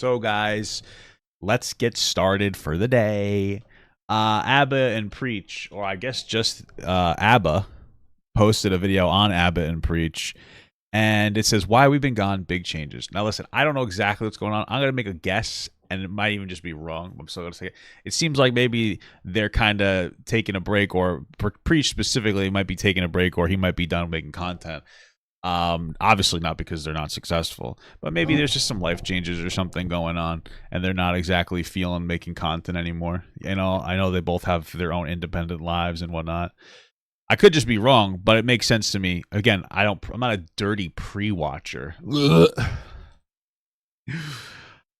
So, guys, let's get started for the day. Abba and Preach, or I guess just Abba, posted a video on Abba and Preach, and it says, "Why we've been gone, big changes." Now, listen, I don't know exactly what's going on. I'm gonna make a guess, and it might even just be wrong. I'm still gonna say it. It seems like maybe they're kind of taking a break, or Preach specifically might be taking a break, or he might be done making content. Obviously not because they're not successful, but maybe there's just some life changes or something going on, and they're not exactly feeling making content anymore. I know they both have their own independent lives and whatnot. I could just be wrong, but it makes sense to me. Again, I'm not a dirty pre-watcher.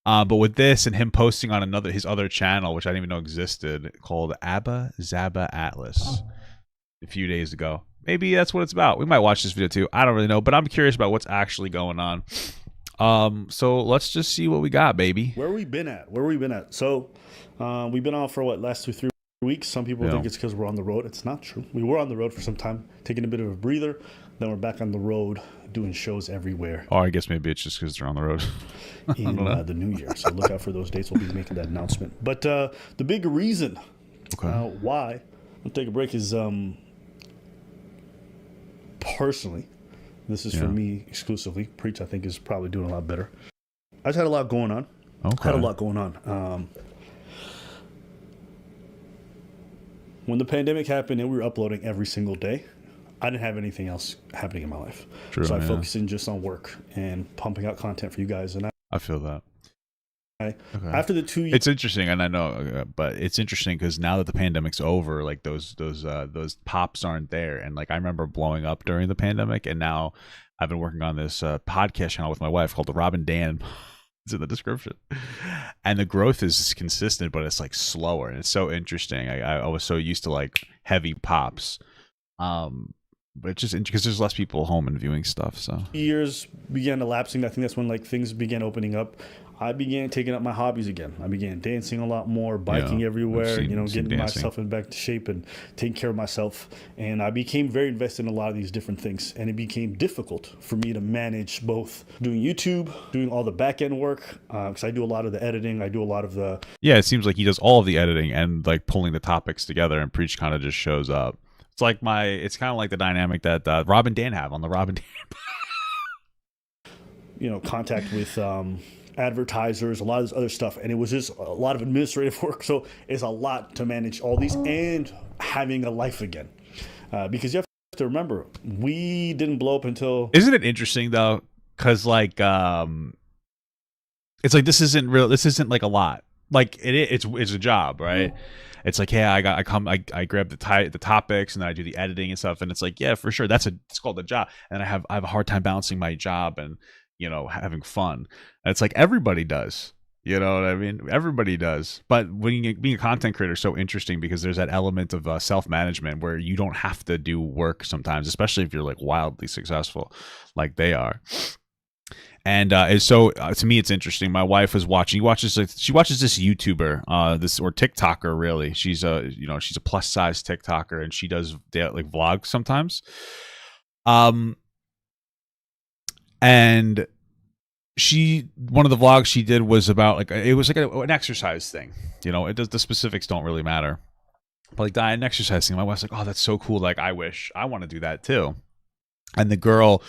But with this and him posting on his other channel, which I didn't even know existed, called Abba Zaba Atlas, a few days ago. Maybe that's what it's about. We might watch this video too. I don't really know, but I'm curious about what's actually going on. So let's just see what we got, baby. Where we been at? So we've been on for last 2-3 weeks. Some people think it's because we're on the road. It's not true. We were on the road for some time, taking a bit of a breather. Then we're back on the road doing shows everywhere. Or I guess maybe it's just because they're on the road. in the new year. So look out for those dates. We'll be making that announcement. But the big reason why we'll take a break is personally, this is for me exclusively. Preach, I think, is probably doing a lot better. I just had a lot going on. When the pandemic happened and we were uploading every single day, I didn't have anything else happening in my life. So I focused in just on work and pumping out content for you guys. And I feel that. After the 2 years, it's interesting, and I know, but it's interesting because now that the pandemic's over, like those pops aren't there, and like I remember blowing up during the pandemic, and now I've been working on this podcast channel with my wife called the Rob and Dan. It's in the description, and the growth is consistent, but it's like slower, and it's so interesting. I was so used to like heavy pops, but it's just because there's less people home and viewing stuff. So years began elapsing. I think that's when like things began opening up. I began taking up my hobbies again. I began dancing a lot more, biking everywhere, getting myself in back to shape and taking care of myself. And I became very invested in a lot of these different things. And it became difficult for me to manage both doing YouTube, doing all the back end work, because I do a lot of the editing. I do a lot of the... Yeah, it seems like he does all of the editing and like pulling the topics together, and Preach kind of just shows up. It's kind of like the dynamic that Rob and Dan have on the Rob and Dan. Contact with... advertisers, a lot of this other stuff, and it was just a lot of administrative work. So it's a lot to manage all these and having a life again, because you have to remember, we didn't blow up until... Isn't it interesting though? Because like it's like this isn't like a lot. Like it's a job, right? It's like, hey, I grab the topics and then I do the editing and stuff, and it's like, yeah, for sure, it's called a job, and I have a hard time balancing my job and having fun. And it's like everybody does, you know what I mean? Everybody does. But being a content creator is so interesting because there's that element of self-management where you don't have to do work sometimes, especially if you're like wildly successful like they are. And to me, it's interesting. My wife was watching. She watches this YouTuber, or TikToker, really. She's she's a plus size TikToker, and she does like vlogs sometimes. And one of the vlogs she did was about it was like an exercise thing. The specifics don't really matter, but like diet and exercise thing. My wife's like, oh, that's so cool. Like, I wish I want to do that too. And the girl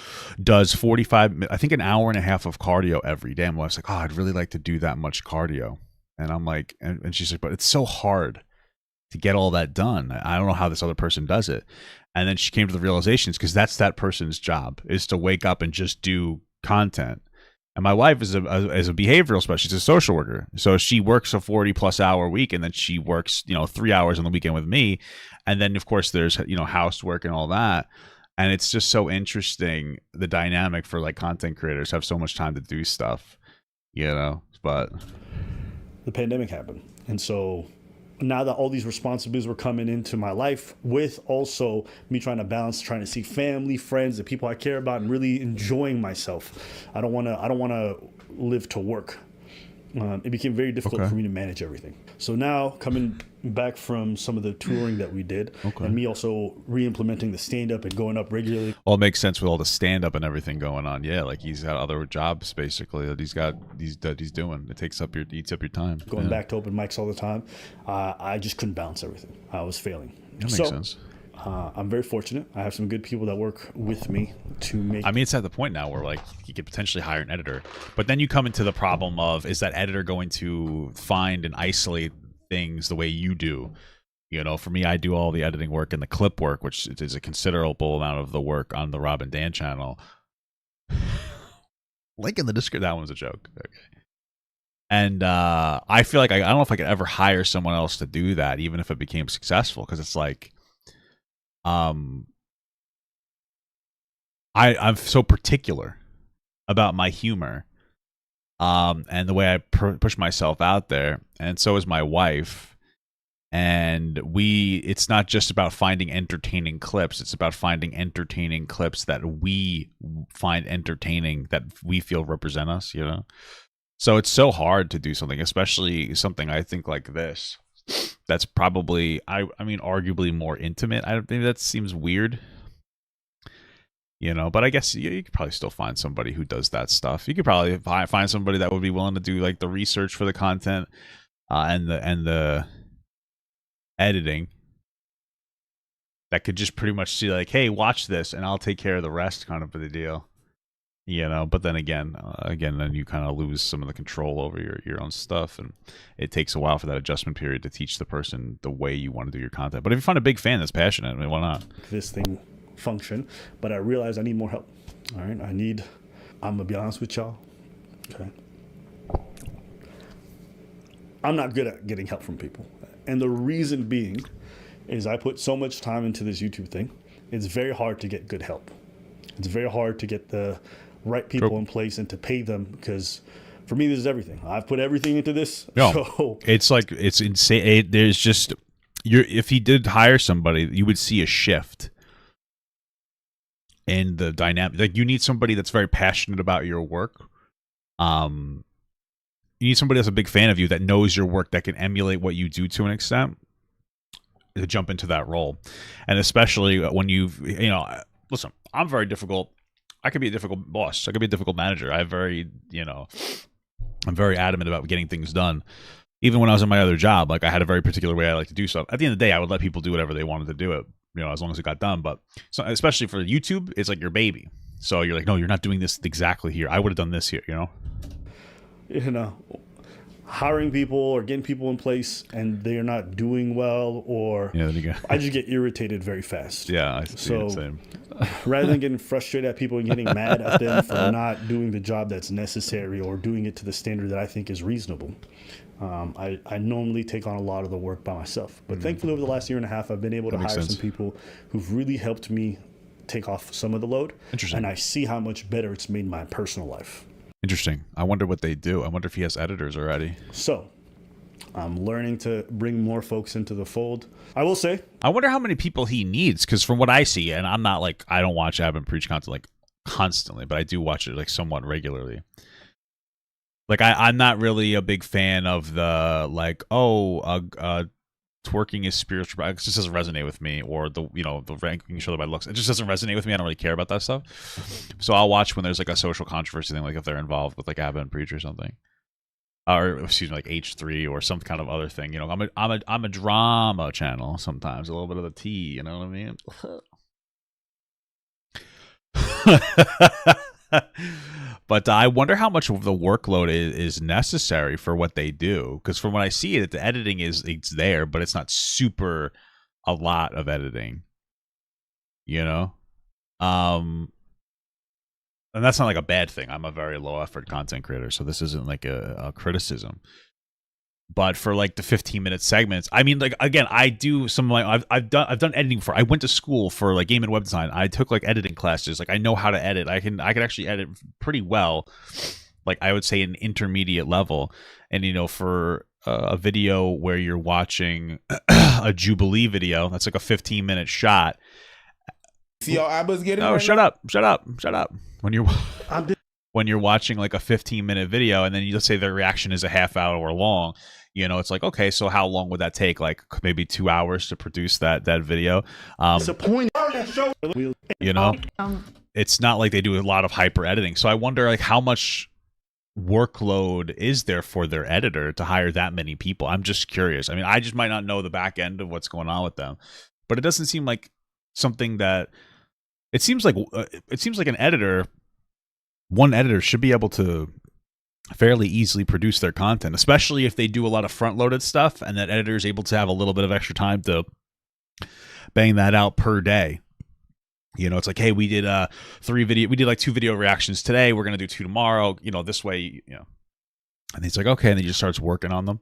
does 45, I think an hour and a half of cardio every day. And my wife's like, oh, I'd really like to do that much cardio. And I'm like, and she's like, but it's so hard to get all that done. I don't know how this other person does it. And then she came to the realizations because that's that person's job, is to wake up and just do content. And my wife is a behavioral specialist. She's a social worker. So she works a 40+ hour week, and then she works, 3 hours on the weekend with me. And then of course there's, housework and all that. And it's just so interesting, the dynamic for like content creators have so much time to do stuff, but the pandemic happened. And so now that all these responsibilities were coming into my life, with also me trying to see family, friends, the people I care about, and really enjoying myself. I don't want to live to work. it became very difficult for me to manage everything. So now, coming back from some of the touring that we did, and me also re-implementing the stand-up and going up regularly. Well, it makes sense with all the stand-up and everything going on. Yeah, like he's got other jobs basically that he's doing. It eats up your time. Going back to open mics all the time, I just couldn't balance everything. I was failing. That makes sense. I'm very fortunate. I have some good people that work with me to make. I mean, it's at the point now where like you could potentially hire an editor, but then you come into the problem of, is that editor going to find and isolate things the way you do? You know, for me, I do all the editing work and the clip work, which is a considerable amount of the work on the Rob and Dan channel. Link in the description. That one's a joke. Okay. And I feel like I don't know if I could ever hire someone else to do that, even if it became successful, because it's like, I'm so particular about my humor, and the way I push myself out there, and so is my wife. And it's not just about finding entertaining clips; it's about finding entertaining clips that we find entertaining, that we feel represent us. You know, so it's so hard to do something, especially something I think like this. That's probably, I mean, arguably more intimate. I don't think that seems weird, you know, but I guess you could probably still find somebody who does that stuff. You could probably find somebody that would be willing to do like the research for the content, and the editing, that could just pretty much see like, hey, watch this and I'll take care of the rest, kind of the deal. You know, but then again, then you kind of lose some of the control over your own stuff, and it takes a while for that adjustment period to teach the person the way you want to do your content. But if you find a big fan that's passionate, I mean, why not? This thing function, but I realized I need more help. All right, I'm gonna be honest with y'all. Okay, I'm not good at getting help from people, and the reason being is I put so much time into this YouTube thing. It's very hard to get good help. It's very hard to get the right people in place and to pay them, because for me, this is everything. I've put everything into this. No, so it's like, it's insane. There's just, if he did hire somebody, you would see a shift in the dynamic. Like, you need somebody that's very passionate about your work. You need somebody that's a big fan of you, that knows your work, that can emulate what you do to an extent, to jump into that role. And especially when listen, I'm very difficult. I could be a difficult boss. I could be a difficult manager. I'm very adamant about getting things done. Even when I was in my other job, like, I had a very particular way I like to do stuff. At the end of the day, I would let people do whatever they wanted to do it, as long as it got done. But so, especially for YouTube, it's like your baby. So you're like, no, you're not doing this exactly here. I would have done this here, hiring people or getting people in place and they're not doing well, or there you go. I just get irritated very fast. Yeah, I see it, same. Rather than getting frustrated at people and getting mad at them for not doing the job that's necessary or doing it to the standard that I think is reasonable, I normally take on a lot of the work by myself. But thankfully, over the last year and a half, I've been able to hire some people who've really helped me take off some of the load. Interesting. And I see how much better it's made my personal life. Interesting. I wonder what they do. I wonder if he has editors already. So, I'm learning to bring more folks into the fold. I will say, I wonder how many people he needs, because from what I see, and I'm not like, I don't watch Ab and Preach content like constantly, but I do watch it like somewhat regularly. Like, I'm not really a big fan of the like, twerking is spiritual. It just doesn't resonate with me, or the ranking each other by looks. It just doesn't resonate with me. I don't really care about that stuff. So I'll watch when there's like a social controversy thing, like if they're involved with like Abba and Preach or something, or excuse me, like H3 or some kind of other thing. I'm a drama channel sometimes, a little bit of the tea. You know what I mean? But I wonder how much of the workload is necessary for what they do. Because from what I see, the editing it's there, but it's not super a lot of editing. And that's not like a bad thing. I'm a very low effort content creator, so this isn't like a criticism. But for like the 15-minute segments, I mean, like, again, I do some of my I've done editing before. I went to school for like game and web design. I took like editing classes. Like, I know how to edit. I can actually edit pretty well. Like, I would say an intermediate level. And for a video where you're watching a Jubilee video, that's like a 15-minute shot. See how Abba's getting? Oh, right shut now? up! When you're when you're watching like a 15-minute video and then you, let's say their reaction is a half hour long, you know, it's like, okay, so how long would that take? Like maybe 2 hours to produce that video. Disappointing. You know, it's not like they do a lot of hyper editing. So I wonder like how much workload is there for their editor to hire that many people? I'm just curious. I mean, I just might not know the back end of what's going on with them, but it doesn't seem like something that it seems like one editor should be able to fairly easily produce their content, especially if they do a lot of front-loaded stuff and that editor is able to have a little bit of extra time to bang that out per day. You know, it's like, hey, we did like 2 video reactions today. We're going to do 2 tomorrow, you know, this way, you know. And he's like, okay. And he just starts working on them.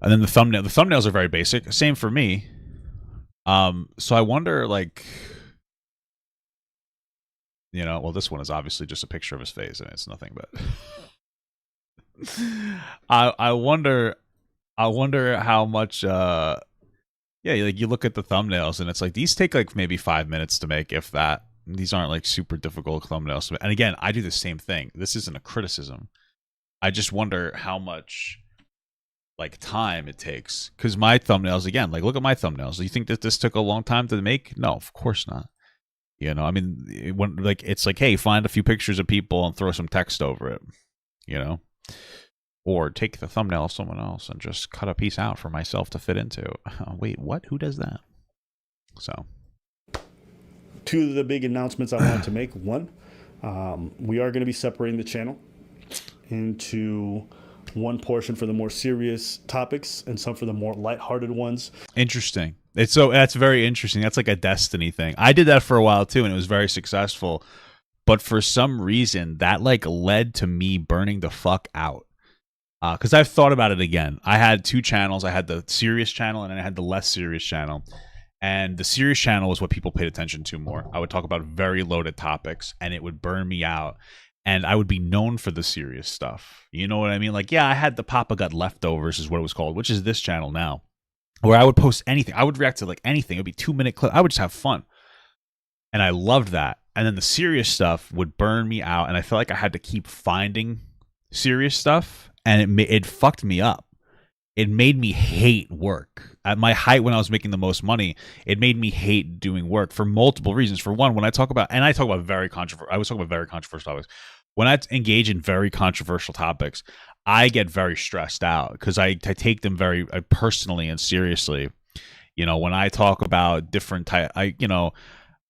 And then the thumbnails are very basic. Same for me. So I wonder, like, you know, well, this one is obviously just a picture of his face and it's nothing but I wonder how much, yeah, like you look at the thumbnails and it's like these take like maybe 5 minutes to make, if that. These aren't like super difficult thumbnails. And again, I do the same thing. This isn't a criticism. I just wonder how much like time it takes. Because my thumbnails, again, like look at my thumbnails. Do you think that this took a long time to make? No, of course not. You know, I mean, it's like, hey, find a few pictures of people and throw some text over it. You know? Or take the thumbnail of someone else and just cut a piece out for myself to fit into. Wait, what? Who does that? So, 2 of the big announcements I wanted to make. One, we are going to be separating the channel into one portion for the more serious topics and some for the more lighthearted ones. Interesting. That's very interesting. That's like a Destiny thing. I did that for a while too, and it was very successful. But for some reason, that like led to me burning the fuck out. Because I've thought about it again. I had 2 channels. I had the serious channel and I had the less serious channel. And the serious channel was what people paid attention to more. I would talk about very loaded topics and it would burn me out. And I would be known for the serious stuff. You know what I mean? Like, yeah, I had the Papa Gut Leftovers is what it was called, which is this channel now, where I would post anything. I would react to like anything. It would be 2-minute clip. I would just have fun. And I loved that. And then the serious stuff would burn me out. And I felt like I had to keep finding serious stuff. And it fucked me up. It made me hate work. At my height, when I was making the most money, it made me hate doing work for multiple reasons. For one, when I talk about very controversial topics. When I engage in very controversial topics, I get very stressed out because I take them very personally and seriously. You know, when I talk about different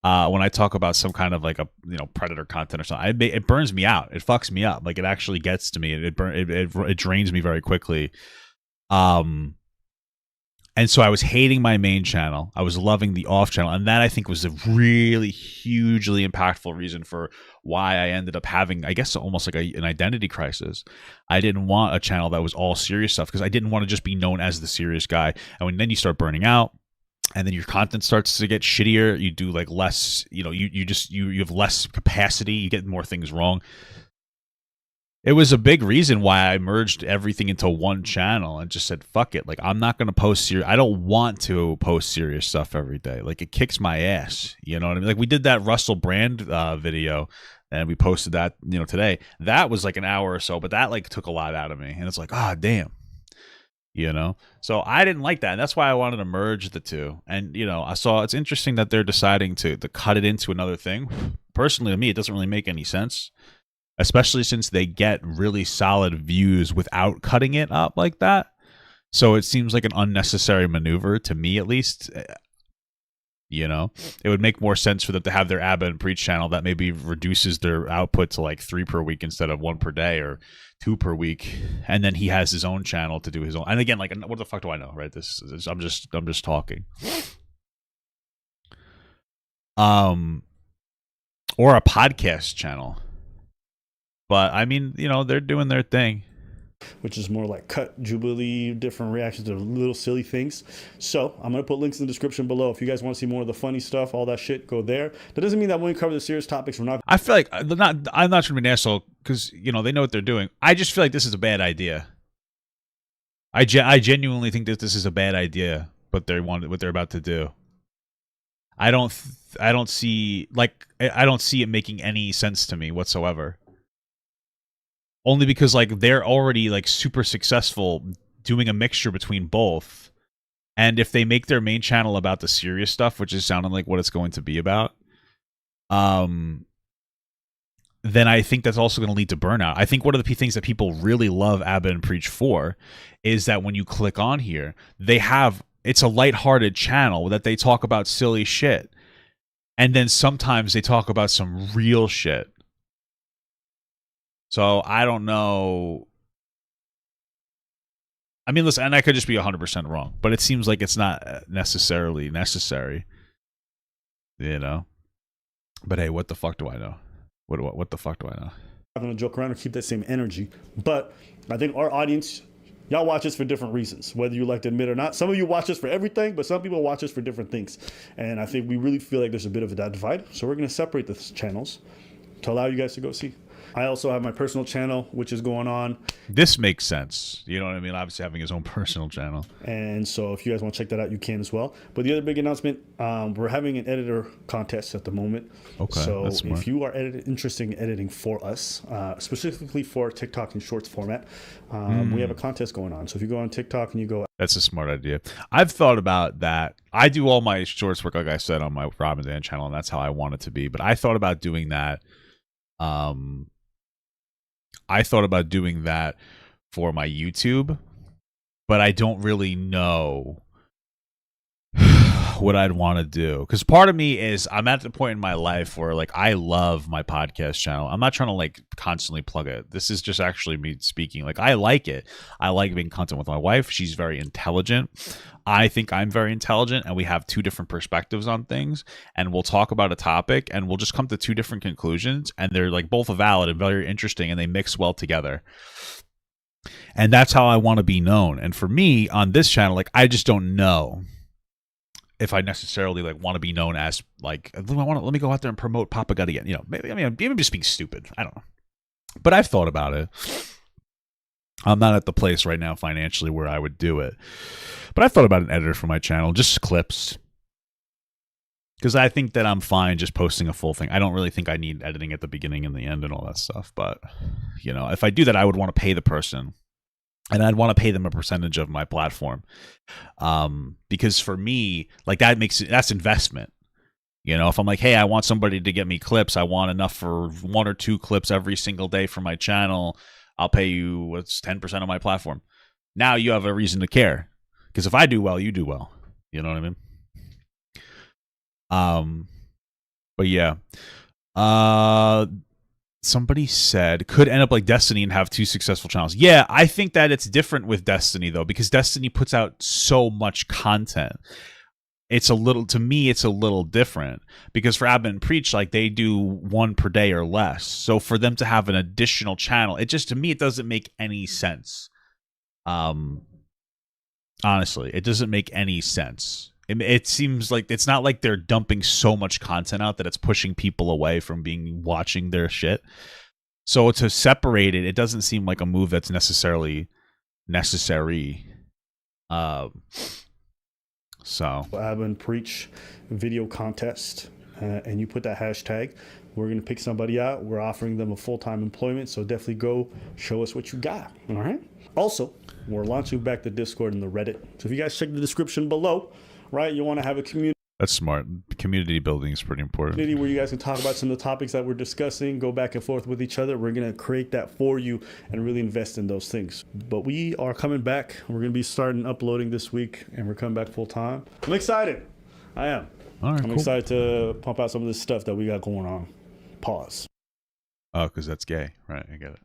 when I talk about some kind of like a predator content or something, it burns me out. It fucks me up. Like it actually gets to me. It drains me very quickly. And so I was hating my main channel. I was loving the off channel, and that I think was a really hugely impactful reason for why I ended up having, I guess, almost like an identity crisis. I didn't want a channel that was all serious stuff because I didn't want to just be known as the serious guy. And then you start burning out. And then your content starts to get shittier. You do like less, you have less capacity. You get more things wrong. It was a big reason why I merged everything into one channel and just said, fuck it. Like, I'm not going to post serious. I don't want to post serious stuff every day. Like, it kicks my ass. You know what I mean? Like, we did that Russell Brand video and we posted that, today. That was like an hour or so, but that like took a lot out of me. And it's like, damn. So I didn't like that, and that's why I wanted to merge the 2. And I saw it's interesting that they're deciding to cut it into another thing. Personally, to me, it doesn't really make any sense, especially since they get really solid views without cutting it up like that. So it seems like an unnecessary maneuver to me, at least. It would make more sense for them to have their Abba and Preach channel that maybe reduces their output to like 3 per week instead of 1 per day or 2 per week, and then he has his own channel to do his own. And again, like, what the fuck do I know, right? I'm just talking. Or a podcast channel, but I mean, they're doing their thing. Which is more like cut Jubilee, different reactions to little silly things. So I'm going to put links in the description below. If you guys want to see more of the funny stuff, all that shit, go there. That doesn't mean that when we cover the serious topics, we're not. I feel like I'm not trying to be an asshole because, they know what they're doing. I just feel like this is a bad idea. I genuinely think that this is a bad idea, what they're about to do. I don't see it making any sense to me whatsoever. only because like they're already like super successful doing a mixture between both. And if they make their main channel about the serious stuff, which is sounding like what it's going to be about, then I think that's also going to lead to burnout. I think one of the things that people really love Abba and Preach for is that when you click on here, it's a lighthearted channel that they talk about silly shit. And then sometimes they talk about some real shit. So I don't know. I mean, listen, and I could just be 100% wrong, but it seems like it's not necessarily necessary, you know? But hey, what the fuck do I know? What the fuck do I know? I'm going to joke around or keep that same energy. But I think our audience, y'all watch us for different reasons, whether you like to admit or not. Some of you watch us for everything, but some people watch us for different things. And I think we really feel like there's a bit of a divide. So we're going to separate the channels to allow you guys to go see. I also have my personal channel, which is going on. This makes sense. You know what I mean? Obviously having his own personal channel. And so if you guys want to check that out, you can as well. But the other big announcement, we're having an editor contest at the moment. Okay. So if you are interested in editing for us, specifically for TikTok and Shorts format, we have a contest going on. So if you go on TikTok and you go... That's a smart idea. I've thought about that. I do all my Shorts work, like I said, on my Rob and Dan channel, and that's how I want it to be. But I thought about doing that. I thought about doing that for my YouTube, but I don't really know what I'd want to do. Because part of me is I'm at the point in my life where like I love my podcast channel. I'm not trying to like constantly plug it. This is just actually me speaking. Like I like it. I like being content with my wife. She's very intelligent. I think I'm very intelligent, and we have two different perspectives on things, and we'll talk about a topic and we'll just come to two different conclusions, and they're like both valid and very interesting, and they mix well together. And that's how I want to be known. And for me on this channel, like I just don't know if I necessarily like want to be known as like, let me go out there and promote Papa God again. You know, maybe I'm just being stupid. I don't know. But I've thought about it. I'm not at the place right now financially where I would do it. But I thought about an editor for my channel, just clips. Because I think that I'm fine just posting a full thing. I don't really think I need editing at the beginning and the end and all that stuff. But, you know, if I do that, I would want to pay the person. And I'd want to pay them a percentage of my platform. Because for me, like that's investment. You know, if I'm like, hey, I want somebody to get me clips. I want enough for 1 or 2 clips every single day for my channel. I'll pay you what's 10% of my platform. Now you have a reason to care. Because if I do well, you do well. You know what I mean? But yeah. Somebody said could end up like Destiny and have 2 successful channels. Yeah, I think that it's different with Destiny though, because Destiny puts out so much content. It's a little different because for Abba and Preach, like they do 1 per day or less. So for them to have an additional channel, to me, it doesn't make any sense. Honestly, it doesn't make any sense. It seems like it's not like they're dumping so much content out that it's pushing people away from watching their shit. So to separate it, it doesn't seem like a move that's necessarily necessary. So Abba and Preach video contest, and you put that hashtag. We're going to pick somebody out. We're offering them a full-time employment, so definitely go show us what you got. All right. Also, we're launching back the Discord and the Reddit. So if you guys check the description below, right, you want to have a community. That's smart. Community building is pretty important. Where you guys can talk about some of the topics that we're discussing, go back and forth with each other. We're going to create that for you and really invest in those things. But we are coming back. We're going to be starting uploading this week, and we're coming back full time. I'm excited. I am. All right, I'm excited to pump out some of this stuff that we got going on. Pause. Oh, because that's gay. Right, I get it.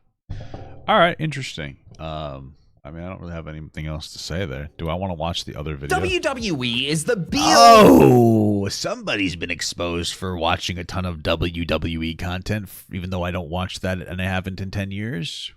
All right, interesting. I mean, I don't really have anything else to say there. Do I want to watch the other video? WWE is the be Oh, somebody's been exposed for watching a ton of WWE content, even though I don't watch that and I haven't in 10 years.